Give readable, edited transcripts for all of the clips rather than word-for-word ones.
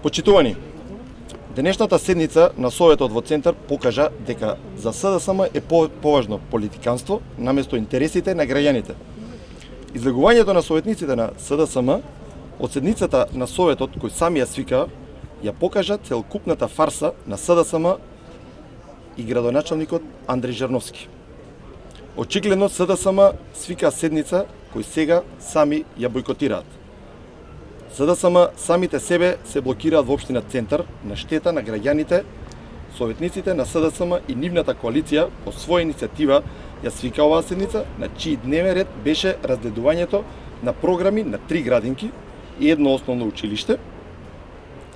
Почитувани, денешната седница на Советот во Центар покажа дека за СДСМ е поважно политиканство наместо интересите на граѓаните. Излегувањето на советниците на СДСМ од седницата на Советот кој сами ја свика ја покажа целокупната фарса на СДСМ и градоначалникот Андреј Жерновски. Очигледно СДСМ свика седница кој сега сами ја бойкотираат. СДСМ самите себе се блокираат во општина Центар на штета на граѓаните. Советниците на СДСМ и нивната коалиција по своја иницијатива ја свика оваа седница, на чиј дневен ред беше разгледувањето на програми на 3 градинки и едно основно училиште.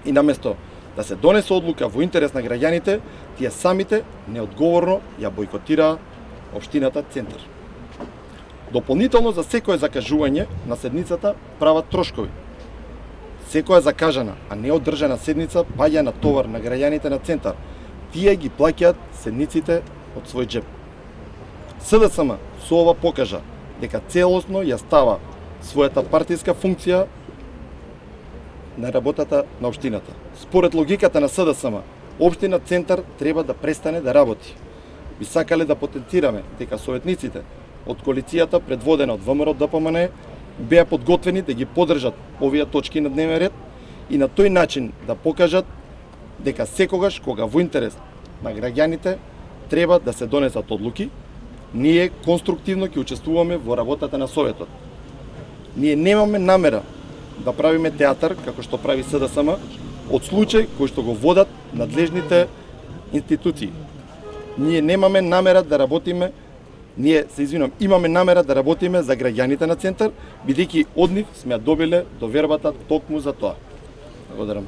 И наместо да се донесе одлука во интерес на граѓаните, тие самите неодговорно ја бойкотираа општината Центар. Дополнително за секое закажување на седницата прават трошкови. Секоја закажана, а не одржана седница паѓа на товар на граѓаните на Центар. Тие ги плаќаат седниците од свој џеб. СДСМ со ова покажа дека целосно ја става својата партиска функција на работата на општината. Според логиката на СДСМ, општина Центар треба да престане да работи. Би сакале да потенцираме дека советниците од коалицијата предводена од ВМРО ДПМН беа подготвени да ги подржат овие точки на дневен ред и на тој начин да покажат дека секогаш кога во интерес на граѓаните треба да се донесат одлуки, ние конструктивно ќе учествуваме во работата на Советот. Ние немаме намера да правиме театар како што прави СДСМ од случај кој што го водат надлежните институции. Ние немаме намера да работиме имаме намера да работиме за граѓаните на Центар, бидејќи од нив сме ја добиле довербата токму за тоа. Благодарам.